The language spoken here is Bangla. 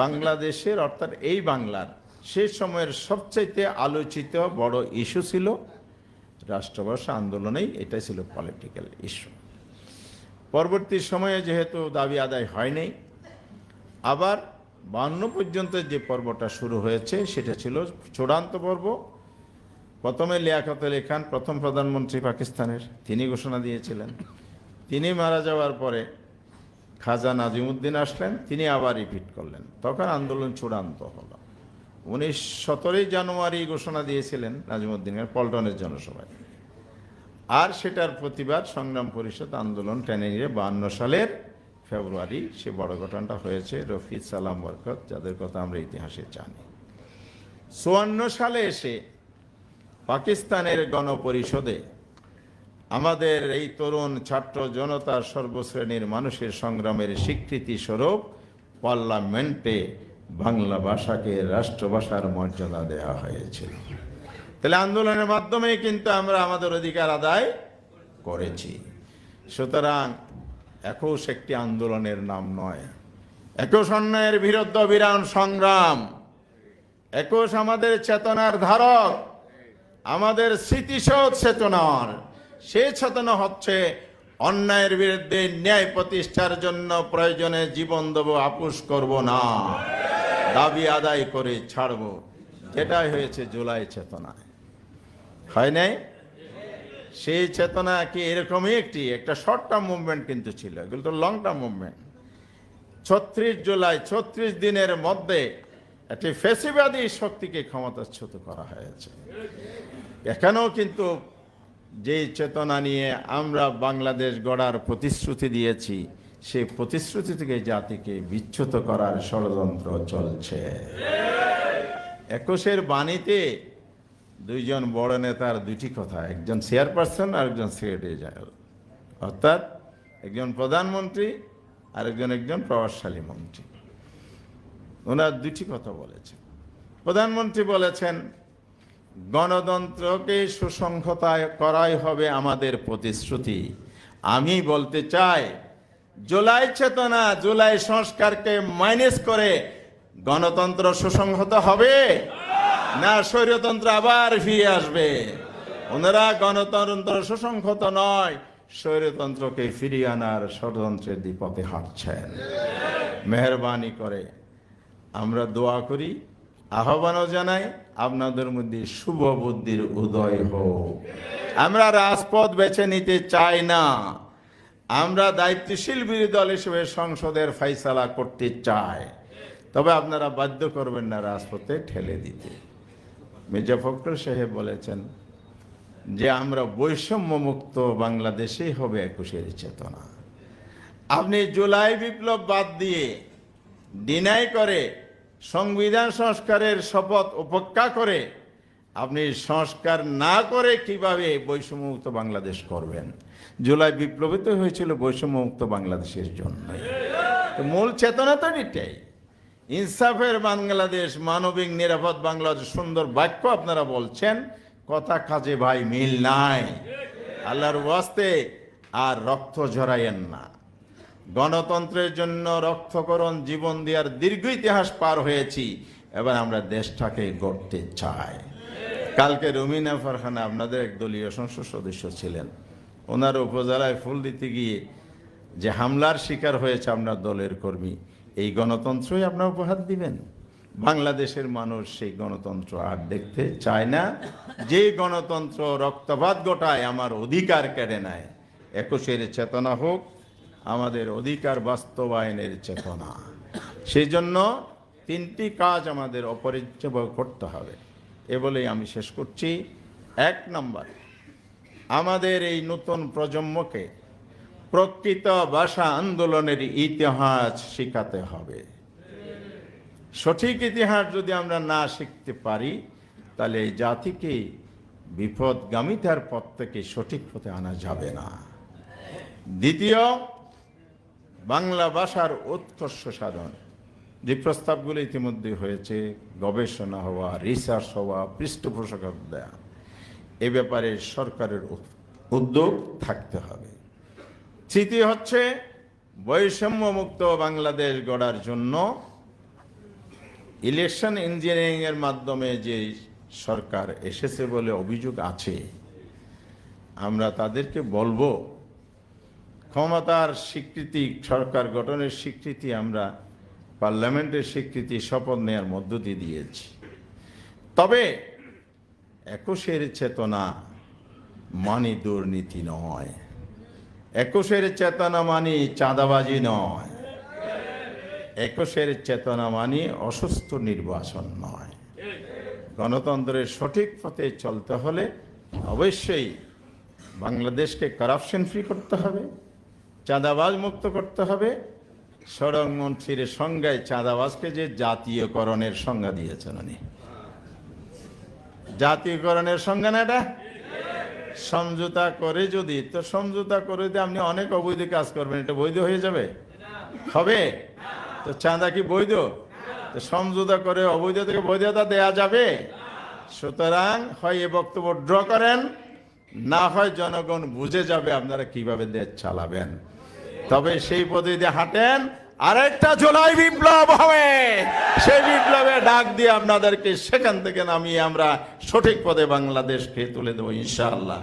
বাংলাদেশের অর্থাৎ এই বাংলার সে সময়ের সবচাইতে আলোচিত বড় ইস্যু ছিল রাষ্ট্রভাষা আন্দোলনেই, এটাই ছিল পলিটিক্যাল ইস্যু। পরবর্তী সময়ে যেহেতু দাবি আদায় হয়নি, আবার 52 পর্যন্ত যে পর্বটা শুরু হয়েছে সেটা ছিল চূড়ান্ত পর্ব। প্রথমে লিয়াকত আলী খান, প্রথম প্রধানমন্ত্রী পাকিস্তানের, তিনি ঘোষণা দিয়েছিলেন। তিনি মারা যাওয়ার পরে খাজা নাজিমুদ্দিন আসলেন, তিনি আবার রিপিট করলেন। তখন আন্দোলন চূড়ান্ত হলো। 17 জানুয়ারি ঘোষণা দিয়েছিলেন নাজিমুদ্দিনের পল্টনের জনসভায়, আর সেটার প্রতিবাদ সংগ্রাম পরিষদ আন্দোলন টেনে নিয়ে 52 সালের ফেব্রুয়ারি সে বড় ঘটনাটা হয়েছে। রফিক, সালাম, বরকত, যাদের কথা আমরা ইতিহাসে জানি। 54 সালে এসে পাকিস্তানের গণপরিষদে আমাদের এই তরুণ ছাত্র জনতার সর্বশ্রেণীর মানুষের সংগ্রামের স্বীকৃতি স্বরূপ পার্লামেন্টে বাংলা ভাষাকে রাষ্ট্রভাষার মর্যাদা দেওয়া হয়েছিল। তাহলে আন্দোলনের মাধ্যমে কিন্তু আমরা আমাদের অধিকার আদায় করেছি। সুতরাং 21 একটি আন্দোলনের নাম নয়, 21 অন্যায়ের বিরুদ্ধে বিরাট সংগ্রাম, 21 আমাদের চেতনার ধারক, আমাদের স্মৃতিশোধ চেতনার। সেই চেতনা হচ্ছে অন্যায়ের বিরুদ্ধে ন্যায় প্রতিষ্ঠার জন্য প্রয়োজনে জীবন দেব, আপোষ করব না, দাবি আদায় করে ছাড়ব। যেটাই হয়েছে জুলাই চেতনায়, হয় নাই? সেই চেতনা কি এরকমই একটা শর্ট টার্ম মুভমেন্ট কিন্তু ছিল, এগুলো তো লং টার্ম মুভমেন্ট। 36 জুলাই 36 দিনের মধ্যে একটি ফ্যাসিবাদী শক্তিকে ক্ষমতাচ্যুত করা হয়েছে। এখানেও কিন্তু যে চেতনা নিয়ে আমরা বাংলাদেশ গড়ার প্রতিশ্রুতি দিয়েছি, সেই প্রতিশ্রুতি থেকে জাতিকে বিচ্যুত করার ষড়যন্ত্র চলছে। 21-এর বাণীতে দুইজন বড় নেতার দুটি কথা, একজন চেয়ারপারসন আর একজন সেক্রেটারি জেনারেল, অর্থাৎ একজন প্রধানমন্ত্রী আর একজন প্রভাবশালী মন্ত্রী। ওনার দুটি কথা বলেছেন। প্রধানমন্ত্রী বলেছেন, গণতন্ত্রকে সুসংহত করাই হবে আমাদের প্রতিশ্রুতি। আমি বলতে চাই, জুলাই চেতনা, জুলাই সংস্কারকে মাইনাস করে গণতন্ত্র সুসংহত হবে না স্বৈরতন্ত্র আবার ফিরে আসবে? ওনারা গণতন্ত্র সুসংহত নয়, স্বৈরতন্ত্রকে ফিরিয়ে আনার ষড়যন্ত্রের পথে হাঁটছেন। মেহরবানি করে আমরা দোয়া করি, আহ্বানও জানাই, আপনাদের মধ্যে শুভ বুদ্ধির উদয় হোক। আমরা রাজপথ বেছে নিতে চাই না, আমরা দায়িত্বশীল বিরোধী দল হিসেবে সংসদের ফয়সালা করতে চাই। তবে আপনারা বাধ্য করবেন না রাজপথে ঠেলে দিতে। মির্জা ফখরুল সাহেব বলেছেন যে আমরা বৈষম্য মুক্ত বাংলাদেশেই হবে 21-এর চেতনা। আপনি জুলাই বিপ্লব বাদ দিয়ে, ডিনাই করে, সংবিধান সংস্কারের শপথ উপেক্ষা করে আপনি সংস্কার না করে কিভাবে বৈষম্যমুক্ত বাংলাদেশ করবেন? জুলাই বিপ্লবে তো হয়েছিল বৈষম্যমুক্ত বাংলাদেশের জন্য। মূল চেতনা তো এটাই, ইনসাফের বাংলাদেশ, মানবিক নিরাপদ বাংলাদেশ। সুন্দর বাক্য আপনারা বলছেন, কথা কাজে ভাই মিল নাই। আল্লাহর ওয়াস্তে আর রক্ত ঝরাইয়েন না। গণতন্ত্রের জন্য রক্তকরণ জীবন দেওয়ার দীর্ঘ ইতিহাস পার হয়েছি, এবার আমরা দেশটাকে গড়তে চাই। কালকে রুমিনা ফারহানা আপনাদের এক দলীয় সংসদ সদস্য ছিলেন, ওনার উপজেলায় ফুল দিতে গিয়ে যে হামলার শিকার হয়েছে আপনার দলের কর্মী, এই গণতন্ত্রই আপনার উপহার দিবেন? বাংলাদেশের মানুষ সেই গণতন্ত্র আর দেখতে চায় না, যে গণতন্ত্র রক্তপাত গোটায়, আমার অধিকার কেড়ে নেয়। 21-এর চেতনা হোক আমাদের অধিকার বাস্তবায়নের চেতনা। সেই জন্য 3টি কাজ আমাদের অপরিহার্য করতে হবে। এ বলেই আমি শেষ করছি। 1 নম্বর, আমাদের এই নতুন প্রজন্মকে প্রকৃত ভাষা আন্দোলনের ইতিহাস শেখাতে হবে। সঠিক ইতিহাস যদি আমরা না শিখতে পারি, তাহলে এই জাতিকে বিপদগামিতার পথ থেকে সঠিক পথে আনা যাবে না। দ্বিতীয়, বাংলা ভাষার উৎকর্ষ সাধন, যে প্রস্তাবগুলো ইতিমধ্যে হয়েছে, গবেষণা হওয়া, রিসার্চ হওয়া, পৃষ্ঠপোষকতা দেওয়া, এ ব্যাপারে সরকারের উদ্যোগ থাকতে হবে। তৃতীয় হচ্ছে, বৈষম্য মুক্ত বাংলাদেশ গড়ার জন্য ইলেকশন ইঞ্জিনিয়ারিং এর মাধ্যমে যে সরকার এসেছে বলে অভিযোগ আছে, আমরা তাদেরকে বলবো ক্ষমতার স্বীকৃতি, সরকার গঠনের স্বীকৃতি আমরা পার্লামেন্টের স্বীকৃতি শপথ নেওয়ার মধ্য দিয়ে দিয়েছি। তবে ২১-এর চেতনা মানি দুর্নীতি নয়, ২১-এর চেতনা মানি চাঁদাবাজি নয়, ২১-এর চেতনা মানি অসুস্থ নির্বাচন নয়। গণতন্ত্রের সঠিক পথে চলতে হলে অবশ্যই বাংলাদেশকে কারাপশন ফ্রি করতে হবে, চাঁদাবাজ মুক্ত করতে হবে। সড়কমন্ত্রীর সংজ্ঞায় চাঁদাবাজকে যে জাতীয়করণের সংজ্ঞা দিয়েছেন উনি, জাতীয়করণের সংজ্ঞা না এটা, সমঝোতা করে যদি, তো সমঝোতা করে দিয়ে আপনি অনেক অবৈধ কাজ করবেন, এটা বৈধ হয়ে যাবে? হবে? তো চাঁদা কি বৈধ? তো সমঝোতা করে অবৈধ থেকে বৈধতা দেয়া যাবে? সুতরাং হয় এ বক্তব্য ড্র করেন, না হয় জনগণ বুঝে যাবে আপনারা কিভাবে দেশ চালাবেন। তবে সেই পদ্ধতিতে হাঁটেন, আরেকটা জুলাই বিপ্লব হবে, সেই বিপ্লবে ডাক দিয়ে আপনাদেরকে সেখান থেকে নামিয়ে আমরা সঠিক পথে বাংলাদেশকে তুলে দেবো ইনশাআল্লাহ।